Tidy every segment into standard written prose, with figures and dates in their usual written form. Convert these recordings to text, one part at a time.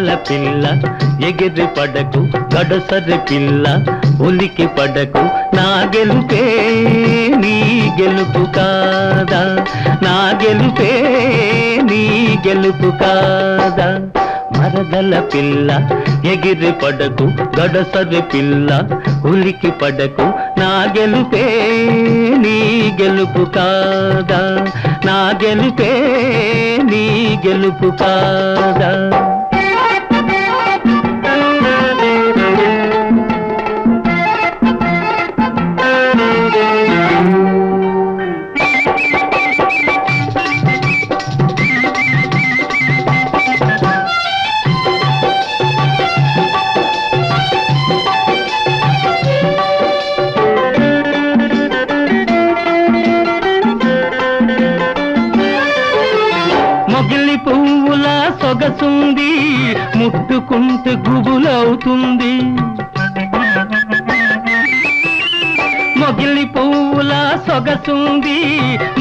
మరదల పిల్ల ఎగిరి పడకు గడసరి పిల్ల ఉలికి పడకు నా గెలుపే నీ గెలుపు కాదా నా గెలుపే నీ గెలుపు కాదా మరదల పిల్ల ఎగిరి పడకు గడసరి పిల్ల ఉలికి పడకు నా గెలుపే నీ గెలుపు కాదా నా గెలుపే నీ గెలుపు కాదా మొగిలి పువ్వుల సొగసుంది ముట్టుకుంటే గుబులవుతుంది మొగిలి పువ్వుల సొగసుంది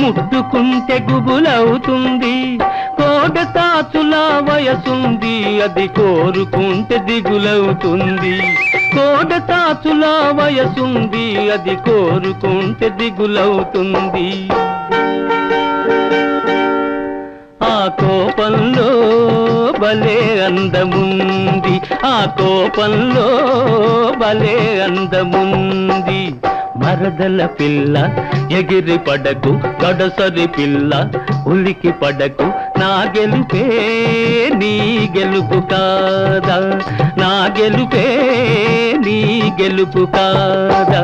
ముట్టుకుంటే గుబులవుతుంది కోడతాచుల వయసుంది అది కోరుకుంటే దిగులవుతుంది కోడతాచుల వయసుంది అది కోరుకుంటే దిగులవుతుంది ఆ కోపంలో భలే అందముంది ఆ కోపంలో భలే అందముంది మరదల పిల్ల ఎగిరి పడకు గడసరి పిల్ల ఉలికి పడకు నా గెలుపే నీ గెలుపు కాదా నా గెలుపే నీ గెలుపు కాదా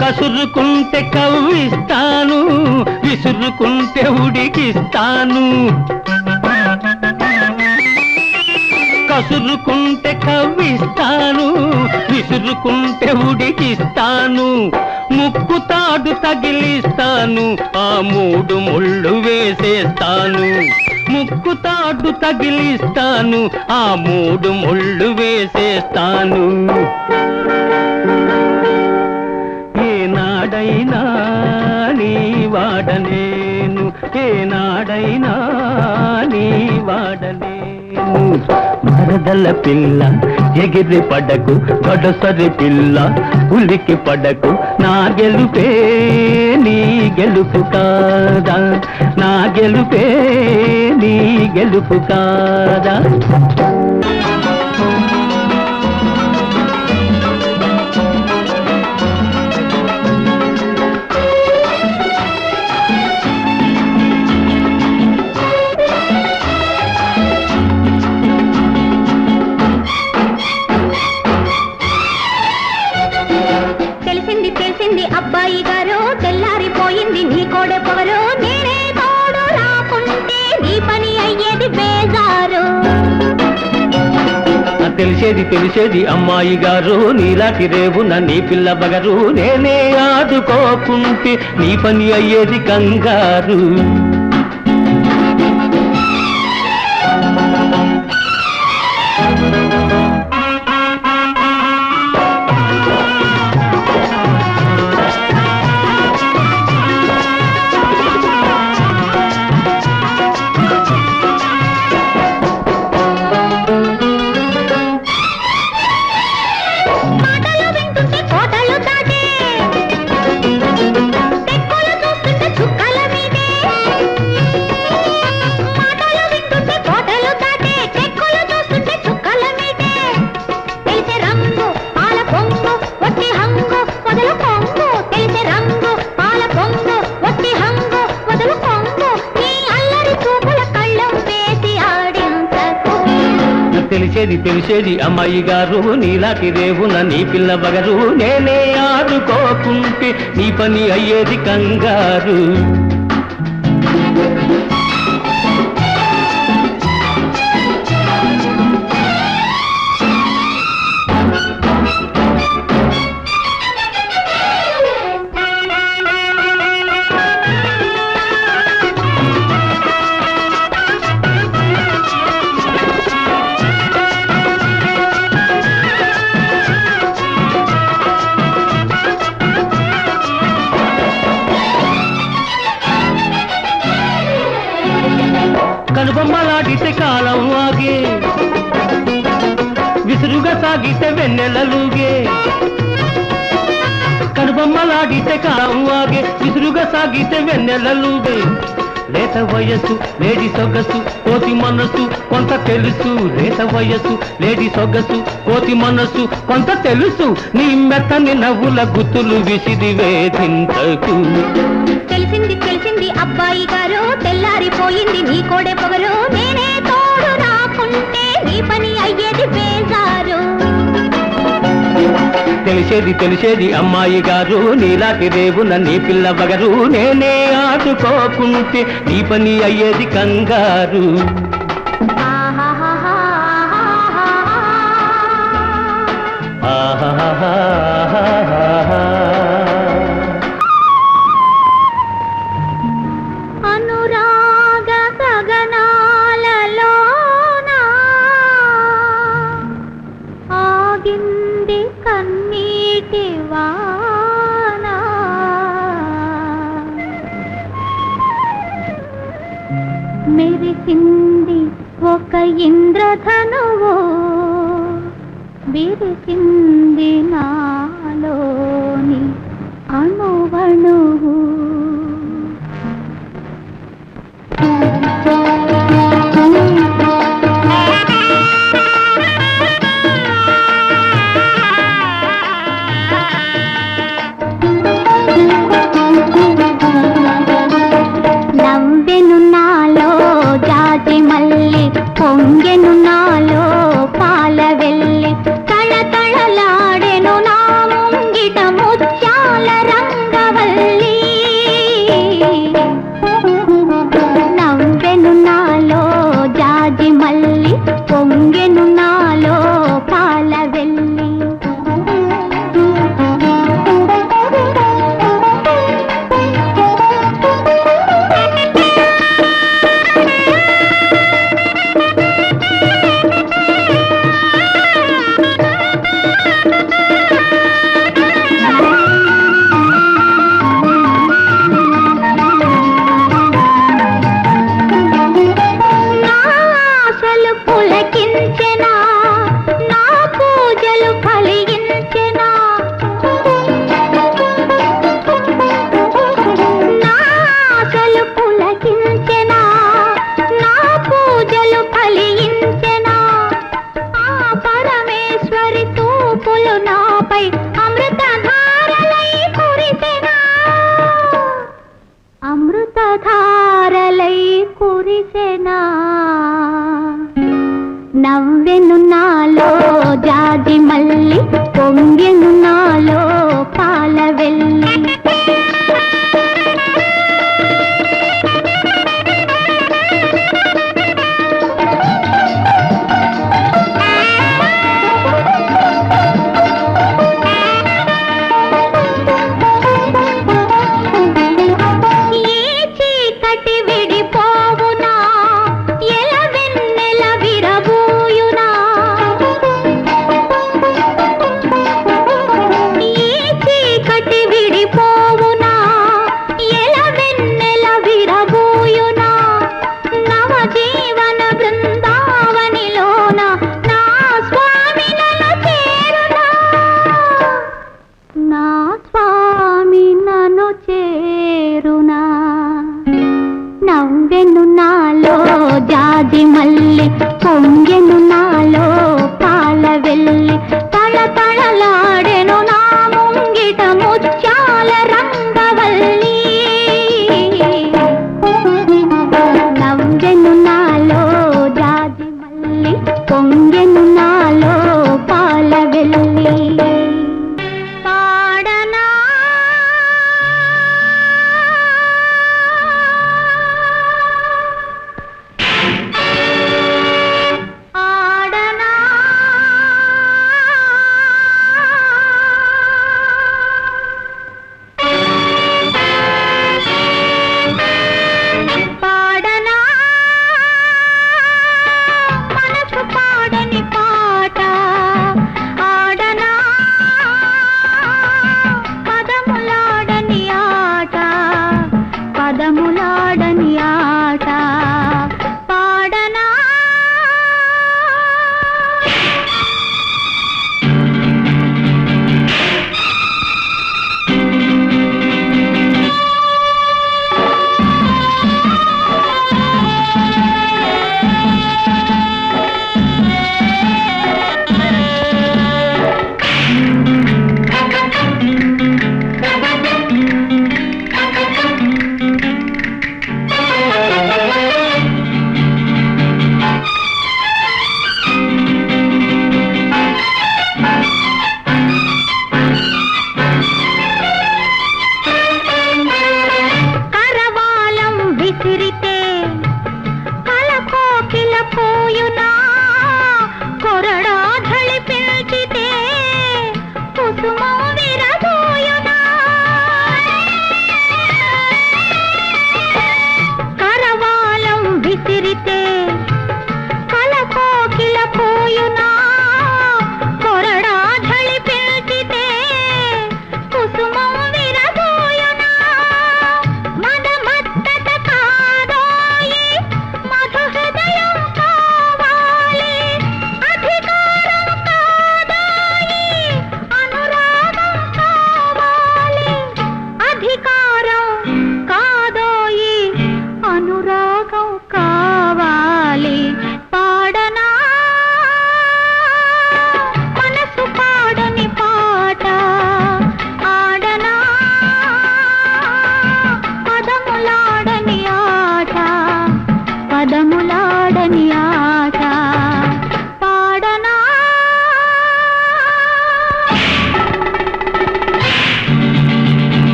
కసురుకుంటే కవ్విస్తాను విసురుకుంటే ఉడికిస్తాను కసురుకుంటే కవ్విస్తాను విసురుకుంటే ఉడికిస్తాను ముక్కుతాడు తగిలిస్తాను ఆ మూడు ముళ్ళు వేసేస్తాను ముక్కుతాడు తగిలిస్తాను ఆ మూడు ముళ్ళు వేసేస్తాను ఏనాడైనా నీ వాడలేను ఏనాడైనా నీ వాడలేను మరదల పిల్ల ఎగిరి పడకు గడసరి పిల్ల ఉలికి పడకు నా గెలుపే నీ గెలుపు కాదా నా గెలుపే నీ గెలుపు కాదా అబ్బాయి గారు తెల్లారిపోయింది నీ కోడే పొగరు నేనే తోడు రాకుంటే నీ పని అయ్యేది బేజారు తెలిసేది అమ్మాయి గారు నీలాంటి రేవున నీ పిల్ల బగరు నేనే ఆదుకోకుంటే నీ పని అయ్యేది కంగారు తెలిసేది అమ్మాయి గారు నీలాంటి రేవున నీ పిల్ల బగరు నేనే ఆదుకోకుంటే నీ పని అయ్యేది కంగారు సాగితే వెన్నెలలుగే కనుబొమ్మలాడితే కాలం వాగే విసురుగా సాగితే వెన్నెలలుగే లేత వయస్సు లేడి సొగసు కోతి మనస్సు కొంత తెలుసు లేత వయస్సు లేడి సొగసు కోతి మనస్సు కొంత తెలుసు నీ మెత్తని నవ్వుల గుత్తులు విసిది వేధింతకు తెలిసింది తెలిసింది అబ్బాయి గారు తెల్లారిపోయింది నీ కోడే పొగరు నేనే తోడు రాకుంటే నీ పని అయ్యేది బేజారు తెలిసేది తెలిసేది అమ్మాయి గారు నీలాంటి రేవున నీ పిల్ల బగరు నేనే ఆదుకోకుంటే నీ పని అయ్యేది కంగారు అనురాగ గగనాలలోనా ఆగింది కన్నీటి వాన మెరిసింది ఒక ఇంద్రధనువు విరిసింది నాలోని అణువణువు నవ్వెను నాలో జాజి మల్లి పొంగెను నాలో పాల వెళ్ళి తళతళలాడెను నా ముంగిట ముత్యాల రంగవల్లి నవ్వెను నాలో జాజి మల్లి పొంగెను నాలో పాల వెళ్ళి పులకించెనా నా పూజలు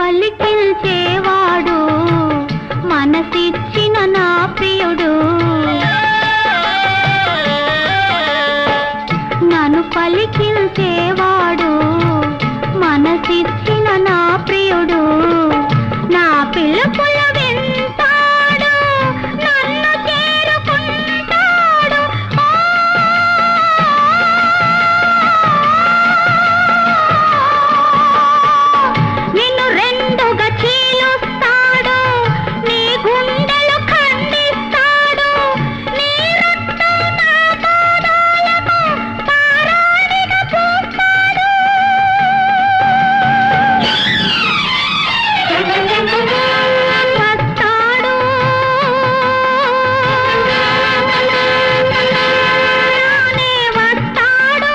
పలికిల్చేవాడు మనసిచ్చిన నా ప్రియుడు నన్ను పలికిల్చేవాడు మనసిచ్చిన నా ప్రియుడు నా పిలుపులు వింటాడు నన్ను చేరుకుంటాడు నిన్ను రెండుగా చీలుస్తాడు నీ గుండెలు ఖండిస్తాడు నీ రక్తం నా పాదాలకు పారాణిగా చూస్తాడు వస్తాడు రానే వస్తాడు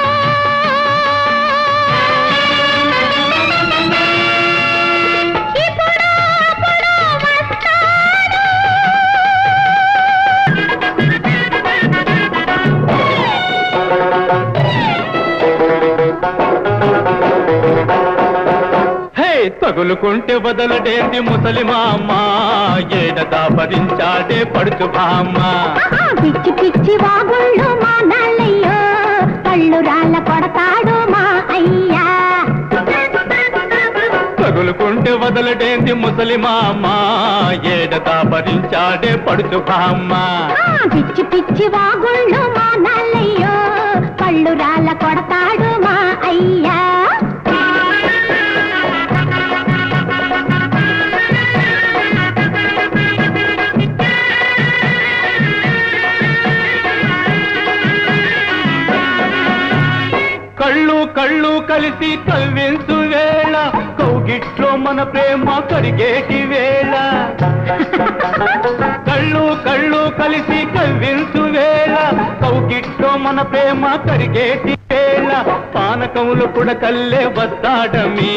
ఇప్పుడు అప్పుడు వస్తాడు హే తగులుకుంటే వదలడేంది ముసలి మామ ఏడదా భరించాడే పడుచు బామ్మ పిచ్చి పిచ్చి వాగుళ్ళు మా నాన్నయ్యో కళ్ళు రాళ్ళ కొడతాడు మా అయ్యా తగులుకుంటే వదలడేంది ముసలి మామ ఏడదా భరించాడే పడుచు బామ్మ పిచ్చి పిచ్చి వాగుళ్ళు మా నాన్నయ్యో కళ్ళు రాళ్ళ కొడతాడు మా అయ్యా కళ్ళు కళ్ళు కలిసి కవ్వించు వేళ కౌగిట్లో మన ప్రేమ కరిగేటి వేళ కళ్ళు కళ్ళు కలిసి కవ్వించు వేళ కౌగిట్లో మన ప్రేమ కరిగేటి వేళ పానకములు కూడా కల్లే వస్తాడమి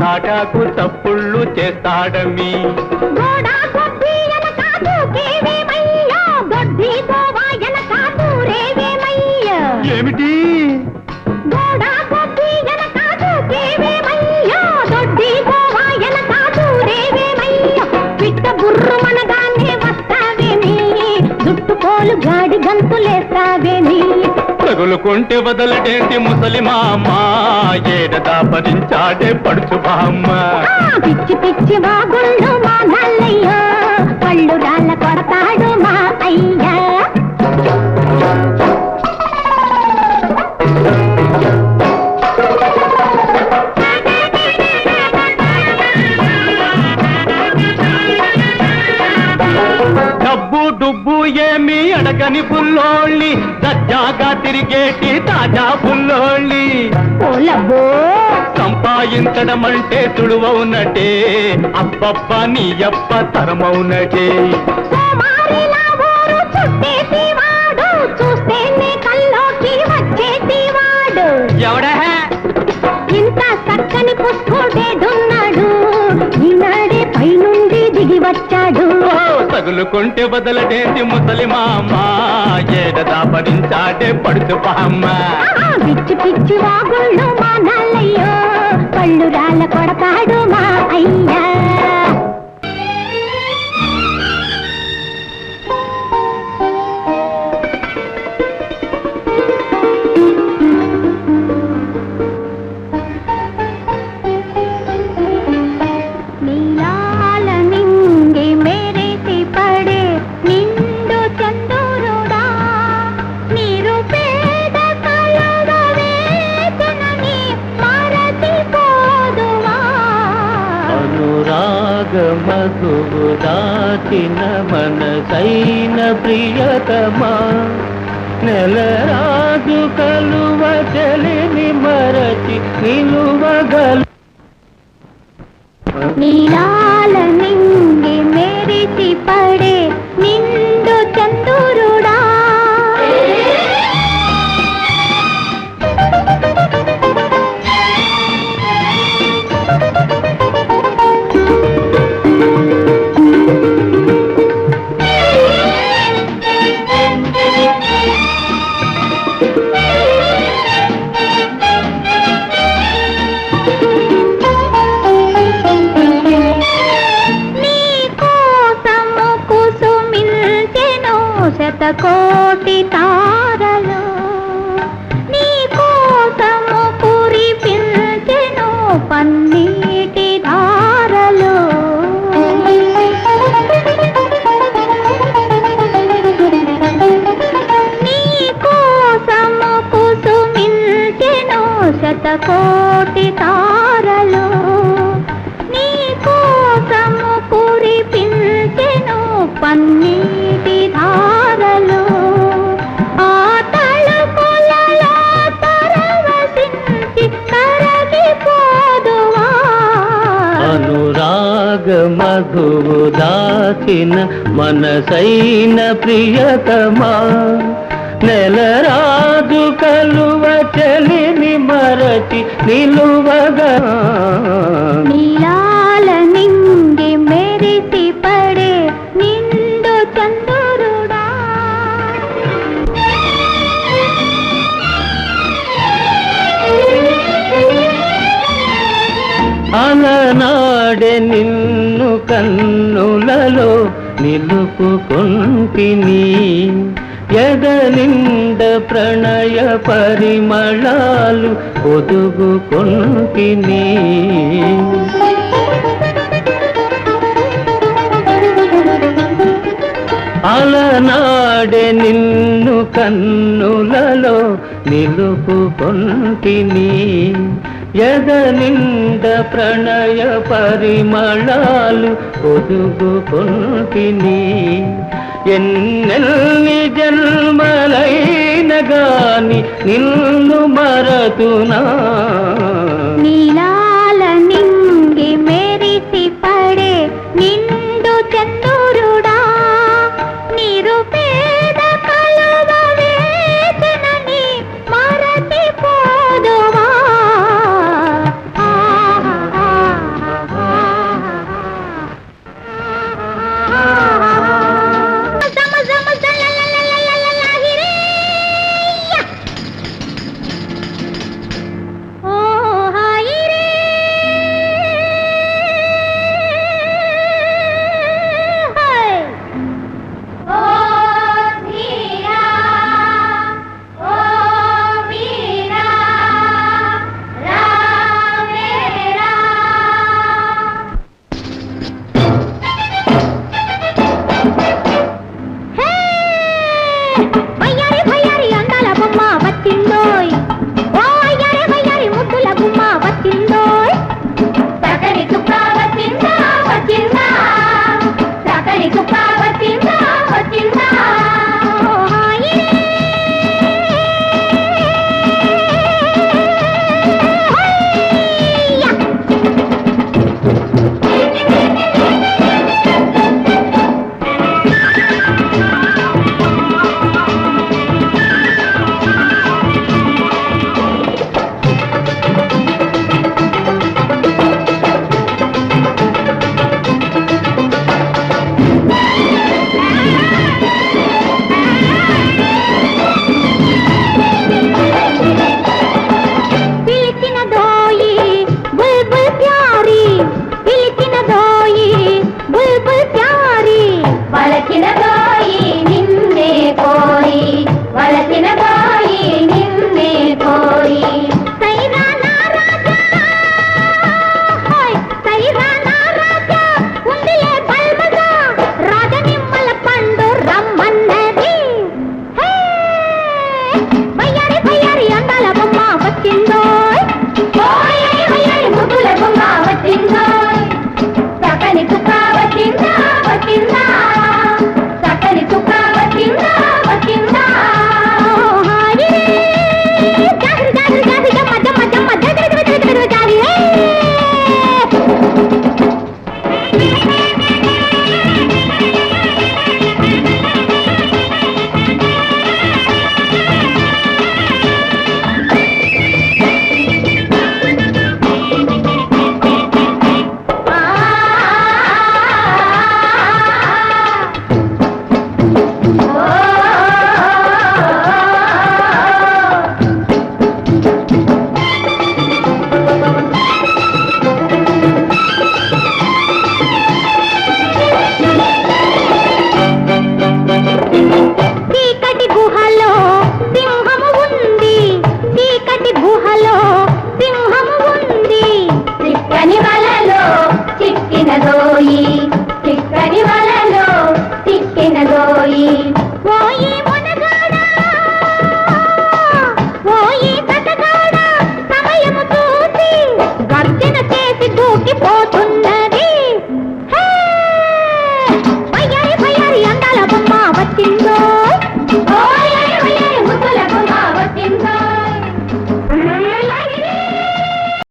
నాటాకు తప్పుళ్ళు చేస్తాడమి గోడా గొడ్డి ఎనక దూకేవేమయ్యో, గొడ్డి గోవా ఎనక దూరేవేమయ్యో. ఏమిటి గోడా గొడ్డి ఎనక దూకేవేమయ్యో, గొడ్డి గోవా ఎనక దూరేవేమయ్యో. పిట్ట బుర్రుమనగానే వస్తావేమి, జుట్టుకోలు గాడి గంతులేస్తావేమి. తగులుకుంటే వదలటేంటి ముసలి మామ ఏడదా భరించాడే పడుచు బామ్మ పిచ్చి పిచ్చి వాగుళ్ళు మా నల్లయ్యో, పళ్ళు రాళ్ళ కొడతాడు మా అయ్యా. డబ్బు డుబ్బు ఏమి అడగని బుల్లోళ్ళి దజ్జాగా తిరిగేటి తాజా బుల్లోళ్ళి ఓలబ్బో సంపాదించడం అంటే సులువవునటే అబ్బబ్బ నీ అబ్బ తరమవునటే సోమారిలా ఊరు చుట్టేసి వాడు, చూస్తేనే కల్లోకి వచ్చేసి వాడు. ఎవడా ఇంత చక్కని పుష్పుడేడున్నాడు, ఈనాడే పైనుండి దిగి వచ్చాడు. తగులుకుంటే వదలటేంటి ముసలి మామ ఏడదా భరించాడే పడుచు బామ్మ పిచ్చి పిచ్చి వాగుళ్ళు మా నల్లయ్యో, పళ్ళు రాళ్ళ కొడతాడు మా అయ్యా. నీలాల నింగి మెరిసి పడే నిండు చంద్రుడా, నీరు పేద కలవ వేదనని మరచిపోదువా. అనురాగ మధువు దాచిన మనసైన ప్రియతమా నెలరాజు కలువ చెలిని మరచి నిలువగలు నీలాల నింగి మెరిసి పడే నిండు చంద్రుడా. శతకోటి తారలు నీ కోసము కురిపించెను పన్నీటి ధారలు నీ కోసము కుసుమించెను శతకోటి తారలు నీ కోసము కురిపించెను పన్నీటి ధారలు ఆ తళుకులలో పరవశించి కరగిపోదువా అనురాగ మధువు దాచిన మనసైన ప్రియతమా నెలరాజు కలువ చెలిని మరచి నిలువగా నీలాల నింగి మెరిసి పడే నిండు చంద్రుడా అలనాడే నిన్ను కన్నులలో నిలుపుకొంటిని ఎదనిండ ప్రణయ పరిమళాలు ఒదుగుకొంటిని అలనాడే నిన్ను కన్నులలో నిలుపుకొంటిని ఎదనిండ ప్రణయ పరిమళాలు ఒదుగుకొంటిని ఎన్నెల్ని జన్మలైన గాని నిన్ను మరతునా నీలా